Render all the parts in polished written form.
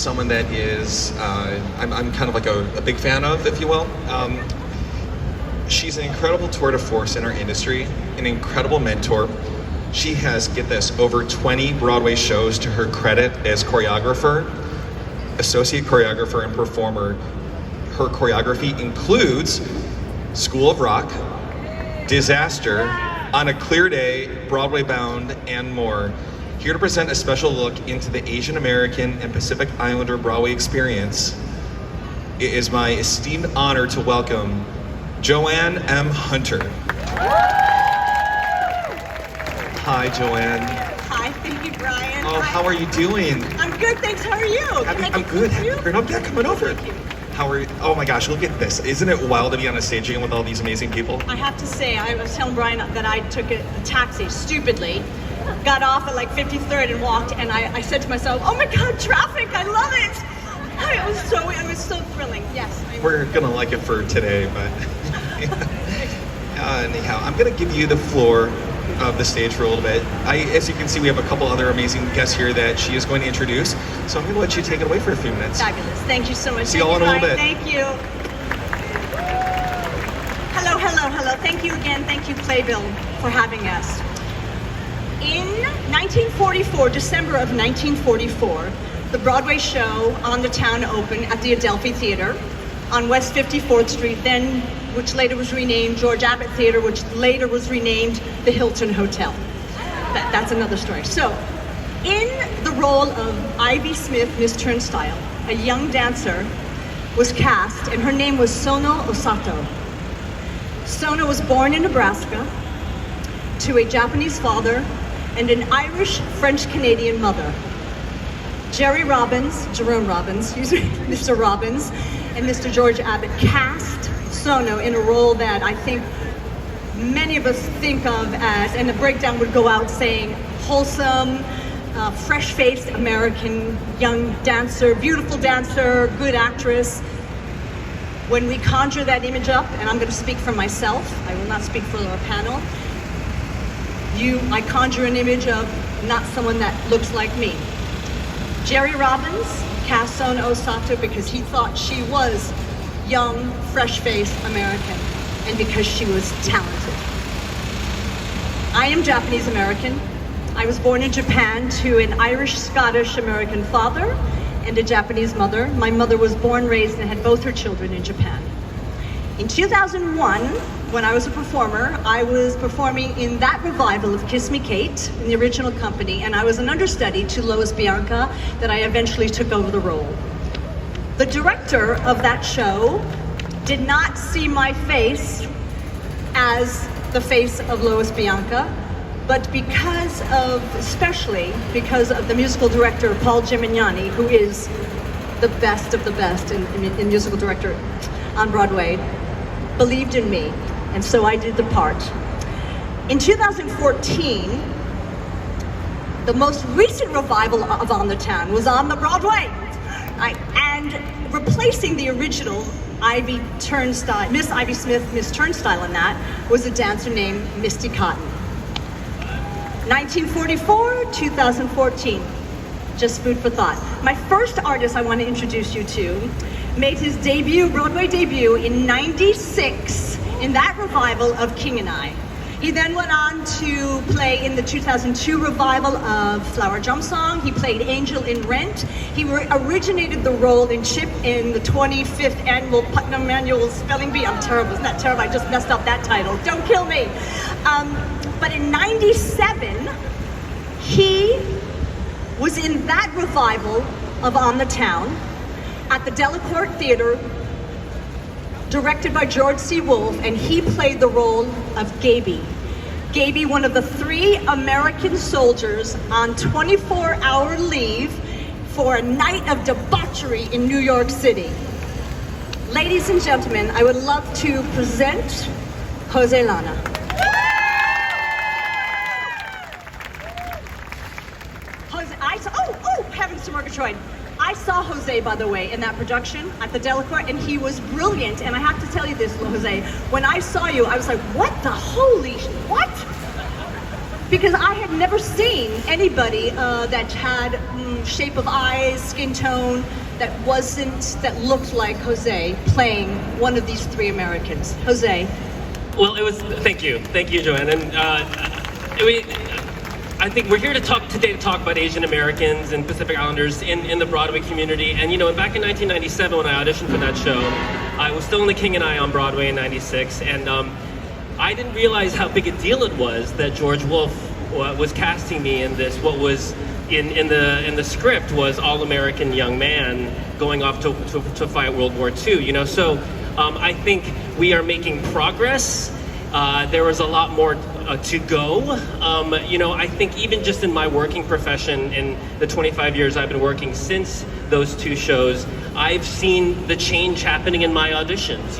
someone that is, I'm kind of like a big fan of, if you will. She's an incredible tour de force in our industry, an incredible mentor. She has, get this, over 20 Broadway shows to her credit as choreographer, associate choreographer, and performer. Her choreography includes School of Rock, Disaster, On a Clear Day, Broadway Bound, and more. Here to present a special look into the Asian American and Pacific Islander Broadway experience, it is my esteemed honor to welcome JoAnn M. Hunter. Hi, JoAnn. Hi, thank you, Brian. Oh, how are you doing? I'm good, thanks. How are you? I'm good. Yeah, come on over. Thank you. How are you? Oh my gosh, look at this. Isn't it wild to be on a stage again with all these amazing people? I have to say, I was telling Brian that I took a taxi stupidly, got off at like 53rd and walked, and I said to myself, oh my God, traffic, I love it. It was so thrilling, yes. We're gonna like it for today, but anyhow, I'm gonna give you the floor of the stage for a little bit. As you can see, we have a couple other amazing guests here that she is going to introduce, so I'm gonna let you take it away for a few minutes. Fabulous, thank you so much. See you all in a little bit. Thank you. Hello, thank you again, thank you Playbill for having us. In 1944, December of 1944, the Broadway show On the Town opened at the Adelphi Theater on West 54th Street, then which later was renamed George Abbott Theater, which later was renamed the Hilton Hotel. That's another story. So, in the role of Ivy Smith, Miss Turnstile, a young dancer was cast, and her name was Sono Osato. Sono was born in Nebraska to a Japanese father and an Irish French-Canadian mother. Jerome Robbins, Mr. Robbins, and Mr. George Abbott cast Sono in a role that I think many of us think of as, and the breakdown would go out saying, wholesome, fresh-faced American young dancer, beautiful dancer, good actress. When we conjure that image up, and I'm going to speak for myself, I will not speak for our panel, I conjure an image of not someone that looks like me. Jerry Robbins cast Sono Osato because he thought she was young, fresh-faced American, and because she was talented. I am Japanese American. I was born in Japan to an Irish, Scottish American father and a Japanese mother. My mother was born, raised, and had both her children in Japan. In 2001, when I was a performer, I was performing in that revival of Kiss Me Kate in the original company, and I was an understudy to Lois Bianca that I eventually took over the role. The director of that show did not see my face as the face of Lois Bianca, but especially because of the musical director, Paul Gimignani, who is the best of the best in musical director on Broadway, believed in me, and so I did the part. In 2014, the most recent revival of On the Town was on the Broadway, and replacing the original Ivy Turnstile, Miss Ivy Smith, Miss Turnstile in that, was a dancer named Misty Cotton. 1944, 2014, just food for thought. My first artist I want to introduce you to made his Broadway debut in '96 in that revival of King and I. He then went on to play in the 2002 revival of Flower Drum Song. He played Angel in Rent. He originated the role in Chip in the 25th annual Putnam Annual Spelling Bee. I'm terrible, isn't that terrible? I just messed up that title. Don't kill me. But in '97, he was in that revival of On the Town at the Delacorte Theater, directed by George C. Wolfe, and he played the role of Gaby. Gaby, one of the 3 American soldiers on 24-hour leave for a night of debauchery in New York City. Ladies and gentlemen, I would love to present Jose Llana. Heavens to Murgatroyd. I saw Jose, by the way, in that production at the Delacorte, and he was brilliant. And I have to tell you this, Jose, when I saw you, I was like, what the holy, what? because I had never seen anybody that had shape of eyes, skin tone, that looked like Jose playing one of these three Americans. Jose. Well, thank you, JoAnn. And I think we're here today to talk about Asian Americans and Pacific Islanders in the Broadway community. And back in 1997 when I auditioned for that show, I was still in The King and I on Broadway in '96, and I didn't realize how big a deal it was that George Wolfe was casting me in this. What was in the script was all-American young man going off to fight World War II. So I think we are making progress. There was a lot more to go. I think even just in my working profession, in the 25 years I've been working since those two shows, I've seen the change happening in my auditions.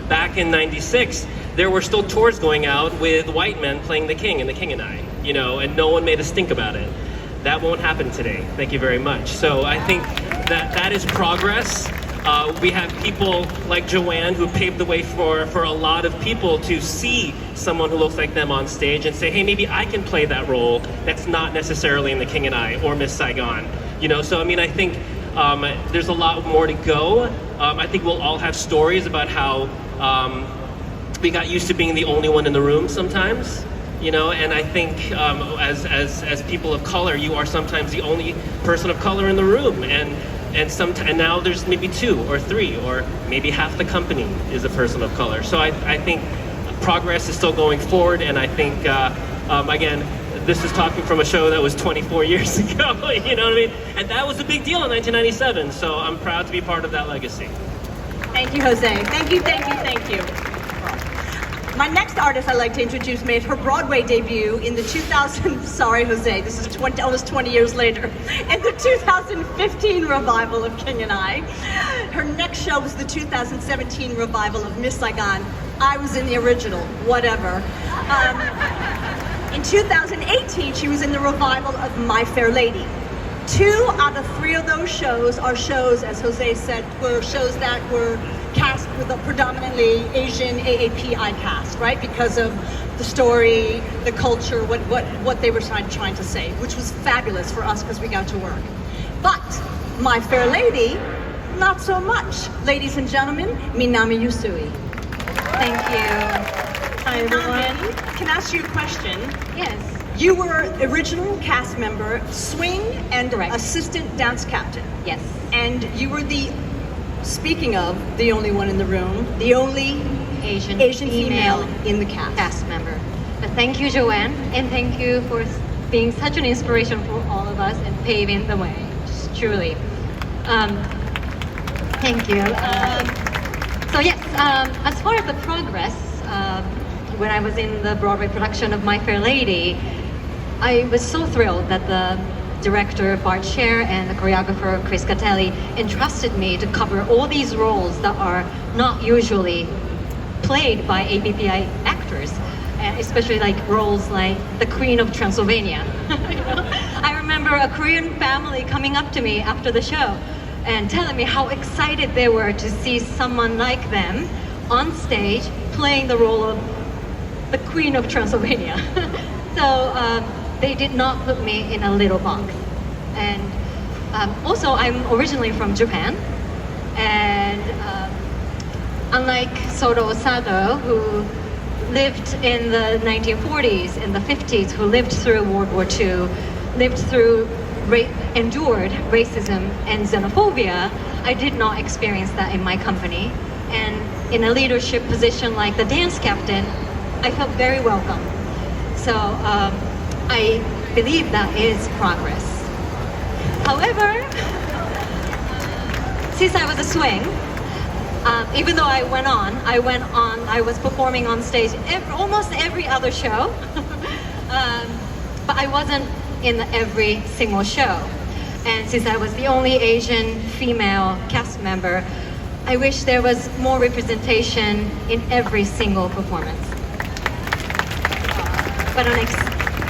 Back in '96, there were still tours going out with white men playing the king in The King and I, and no one made a stink about it. That won't happen today. Thank you very much. So I think that is progress. We have people like JoAnn who paved the way for a lot of people to see someone who looks like them on stage and say, hey, maybe I can play that role that's not necessarily in The King and I or Miss Saigon. So I think there's a lot more to go. I think we'll all have stories about how we got used to being the only one in the room sometimes. And I think as people of color, you are sometimes the only person of color in the room, and now there's maybe two or three, or maybe half the company is a person of color. So I think progress is still going forward, and I think again, this is talking from a show that was 24 years ago. You know what I mean? And that was a big deal in 1997. So I'm proud to be part of that legacy. Thank you, Jose. Thank you. My next artist I'd like to introduce made her Broadway debut in the 2000, sorry Jose, this is almost 20 years later, in the 2015 revival of King and I. Her next show was the 2017 revival of Miss Saigon. I was in the original, whatever. In 2018, she was in the revival of My Fair Lady. 2 out of 3 of those shows are shows, as Jose said, were shows that were cast with a predominantly Asian AAPI cast, right? Because of the story, the culture, what they were trying to say, which was fabulous for us because we got to work. But My Fair Lady, not so much. Ladies and gentlemen, Minami Yusui. Thank you. Hi everyone. Can I ask you a question? Yes. You were original cast member, swing, and Correct. assistant dance captain. Yes. And you were speaking of, the only one in the room, the only Asian female in the cast. member. But thank you, JoAnn, and thank you for being such an inspiration for all of us and paving the way. Just truly. Thank you. So yes, as far as the progress, when I was in the Broadway production of My Fair Lady, I was so thrilled that the director Bart Scher and the choreographer Chris Catelli entrusted me to cover all these roles that are not usually played by AAPI actors, and especially like roles like the Queen of Transylvania. I remember a Korean family coming up to me after the show and telling me how excited they were to see someone like them on stage playing the role of the Queen of Transylvania. So they did not put me in a little box. And also, I'm originally from Japan. And unlike Soto Osado, who lived in the 1940s and the 50s, who lived through World War II, endured racism and xenophobia, I did not experience that in my company. And in a leadership position like the dance captain, I felt very welcome. So I believe that is progress. However, since I was a swing, even though I was performing on stage almost every other show, but I wasn't in every single show. And since I was the only Asian female cast member, I wish there was more representation in every single performance. But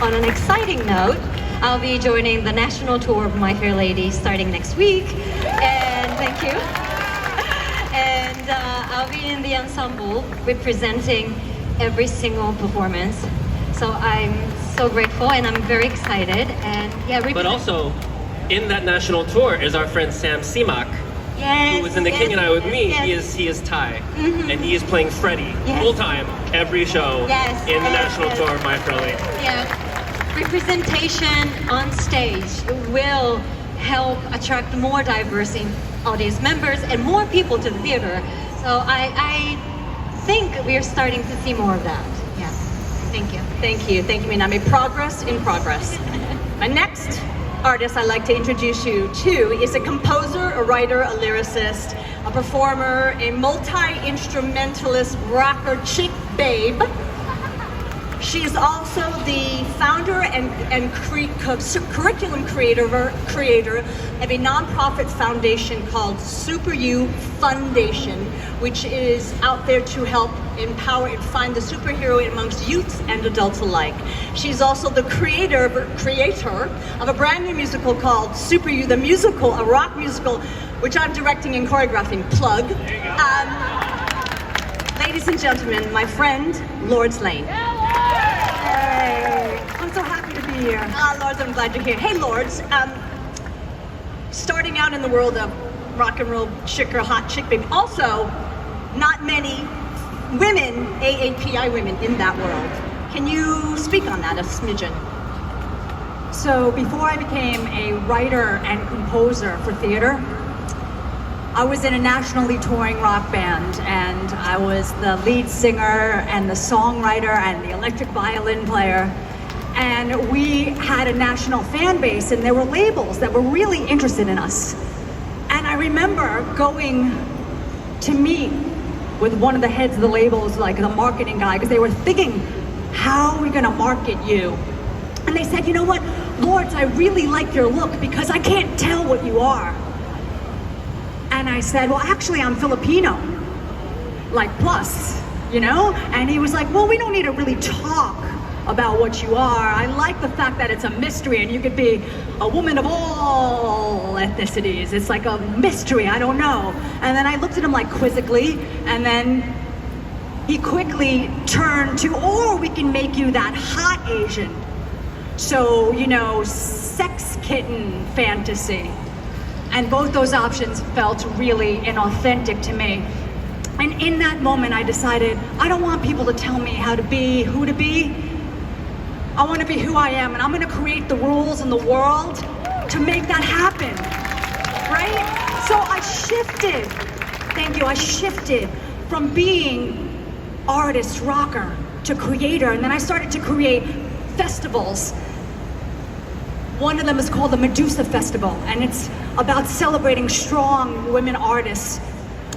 on an exciting note, I'll be joining the national tour of My Fair Lady starting next week, and thank you. And I'll be in the ensemble representing every single performance. So I'm so grateful, and I'm very excited. And yeah, But also, in that national tour is our friend Sam Semak, yes, who was in The yes, King and I with me. yes. He is Thai, and he is playing Freddie Yes. full time every show Yes, in the yes, national yes. tour of My Fair Lady. Yeah, representation on stage will help attract more diverse audience members and more people to the theater. So I think we are starting to see more of that. Yeah, thank you. Thank you, Minami. Progress in progress. My next artist I'd like to introduce you to is a composer, a writer, a lyricist, a performer, a multi-instrumentalist, rocker, chick babe. She is also the founder and curriculum creator of a nonprofit foundation called Super You Foundation, which is out there to help empower and find the superhero amongst youth and adults alike. She's also the creator of a brand new musical called Super You, the musical, a rock musical, which I'm directing and choreographing. Plug. Ladies and gentlemen, my friend, Lourds Lane. Hey, I'm so happy to be here. Lourds, I'm glad you're here. Hey, Lourds. Starting out in the world of rock and roll chick or hot chick baby. Also, not many women, AAPI women in that world. Can you speak on that a smidgen? So before I became a writer and composer for theater, I was in a nationally touring rock band, and I was the lead singer and the songwriter and the electric violin player. And we had a national fan base, and there were labels that were really interested in us. And I remember going to meet with one of the heads of the labels, like the marketing guy, because they were thinking, how are we gonna market you? And they said, you know what, Lourds, I really like your look because I can't tell what you are. And I said, well, actually, I'm Filipino, like plus, you know? And he was like, well, we don't need to really talk about what you are. I like the fact that it's a mystery and you could be a woman of all ethnicities. It's like a mystery, I don't know. And then I looked at him like quizzically, and then he quickly turned to, or we can make you that hot Asian. So, you know, sex kitten fantasy. And both those options felt really inauthentic to me. And in that moment, I decided, I don't want people to tell me how to be, who to be. I want to be who I am, and I'm going to create the rules in the world to make that happen, right? So I shifted, thank you, I shifted from being artist, rocker, to creator, and then I started to create festivals. One of them is called the Medusa Festival, and it's about celebrating strong women artists.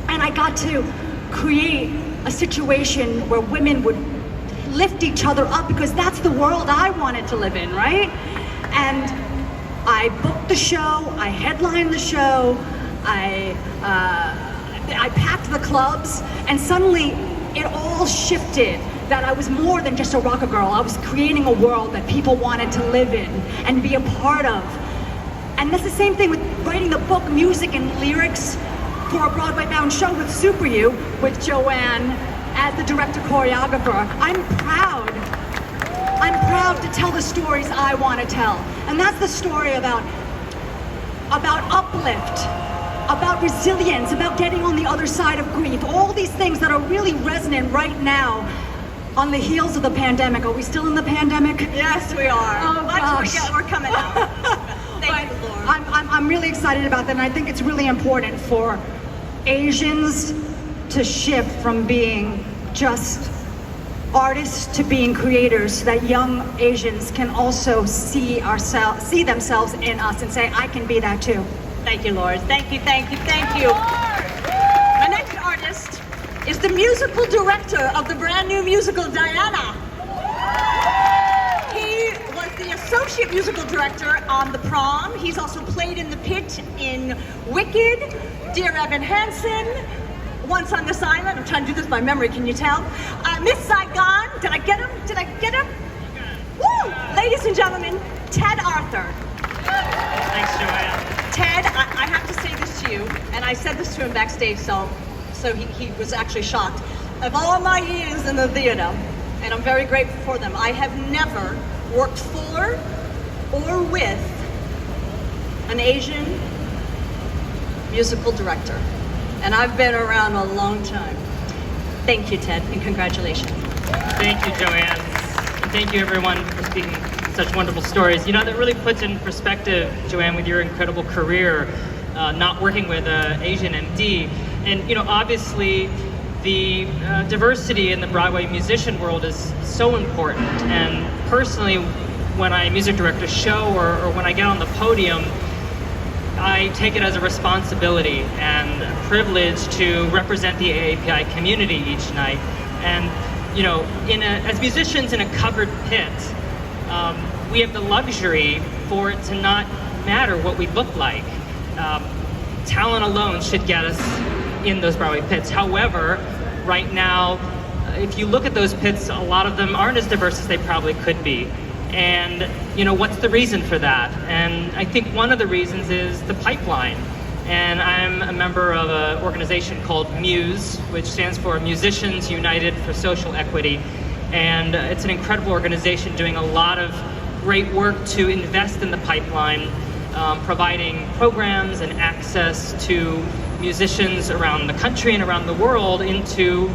And I got to create a situation where women would lift each other up, because that's the world I wanted to live in, right? And I booked the show, I headlined the show, I packed the clubs, and suddenly it all shifted. That I was more than just a rocker girl. I was creating a world that people wanted to live in and be a part of. And that's the same thing with writing the book, music and lyrics for a Broadway-bound show with Super You, with JoAnn as the director choreographer. I'm proud to tell the stories I want to tell. And that's the story about uplift, about resilience, about getting on the other side of grief. All these things that are really resonant right now on the heels of the pandemic. Are we still in the pandemic? Yes, we are. Oh, gosh. We're coming out. Thank you, Lord. I'm really excited about that, and I think it's really important for Asians to shift from being just artists to being creators, so that young Asians can also see themselves in us and say, I can be that too. Thank you, Lord. Thank you, thank you, thank you. My next artist is the musical director of the brand new musical Llana. He was the associate musical director on The Prom. He's also played in The Pit, in Wicked, Dear Evan Hansen, Once on This Island. I'm trying to do this by memory, can you tell? Miss Saigon. Did I get him? Did I get him? Woo! Ladies and gentlemen, Ted Arthur. Thanks, JoAnn. Ted, I have to say this to you, and I said this to him backstage, so he was actually shocked. Of all my years in the theater, and I'm very grateful for them, I have never worked for or with an Asian musical director. And I've been around a long time. Thank you, Ted, and congratulations. Thank you, JoAnn. And thank you, everyone, for speaking such wonderful stories. You know, that really puts in perspective, JoAnn, with your incredible career, not working with an Asian MD. And, you know, obviously, the diversity in the Broadway musician world is so important. And personally, when I music direct a show or when I get on the podium, I take it as a responsibility and a privilege to represent the AAPI community each night. And, you know, as musicians in a covered pit, we have the luxury for it to not matter what we look like. Talent alone should get us in those Broadway pits. However, right now, if you look at those pits, a lot of them aren't as diverse as they probably could be. And, you know, what's the reason for that? And I think one of the reasons is the pipeline. And I'm a member of an organization called MUSE, which stands for Musicians United for Social Equity. And it's an incredible organization doing a lot of great work to invest in the pipeline, providing programs and access to musicians around the country and around the world into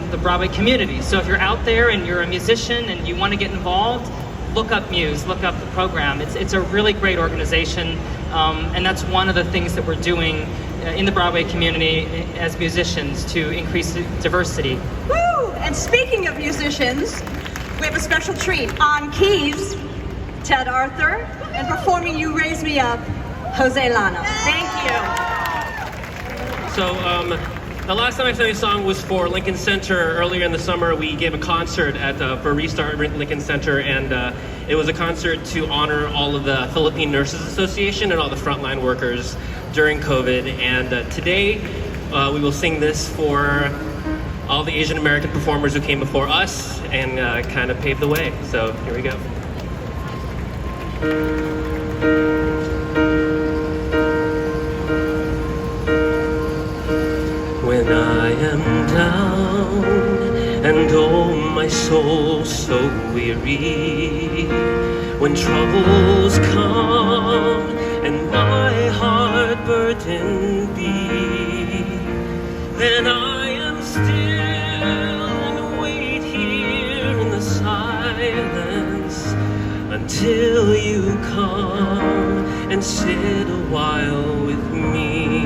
the Broadway community. So if you're out there and you're a musician and you want to get involved, look up MUSE, look up the program. It's a really great organization, and that's one of the things that we're doing in the Broadway community as musicians to increase diversity. Woo! And speaking of musicians, we have a special treat. On keys, Ted Arthur, and performing You Raise Me Up, Jose Llana. Thank you. So the last time I sang a song was for Lincoln Center. Earlier in the summer, we gave a concert for Restart Lincoln Center, and it was a concert to honor all of the Philippine Nurses Association and all the frontline workers during COVID. And today, we will sing this for all the Asian American performers who came before us and kind of paved the way. So here we go. When I am down and oh my soul so weary, when troubles come and my heart burdened be, then I am still and wait here in the silence until you come and sit a while with me.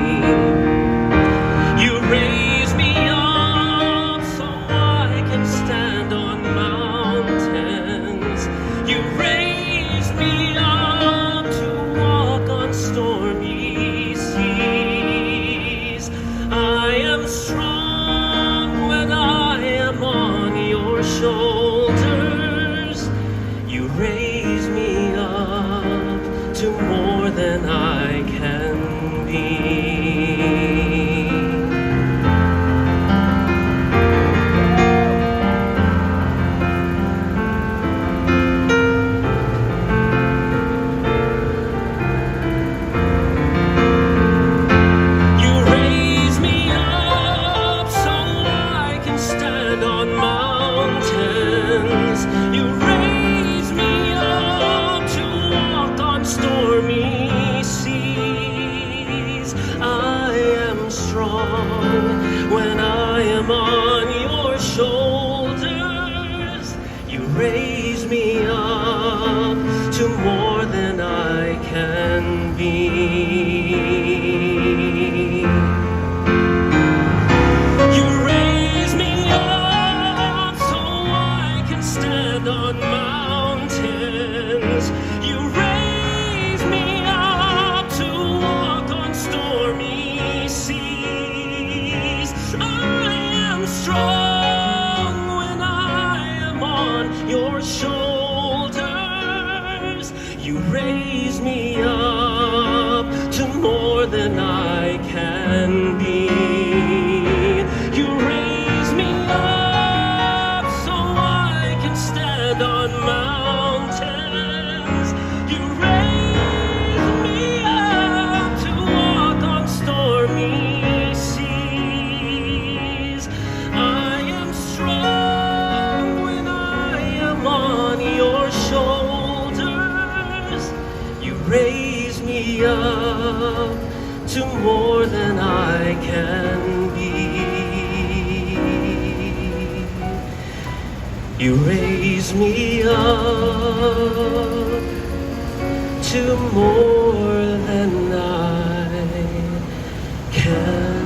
You raise me up so I can stand on mountains. You raise me up to walk on stormy seas. I am strong when I am on your shoulders. You raise me up to more than I can be. When I am on your shoulders, you raise me up to more than I can be. You raise me up so I can stand on mountains. You raise me up to walk on stormy seas. I am strong when I am on your shoulders. You raise me up to more than I can be. You raise me up so I can stand on mountains. You raise me up to walk on stormy seas. I am strong when I am on your shoulders. raise me up to more than I can be. You raise me up to more than I can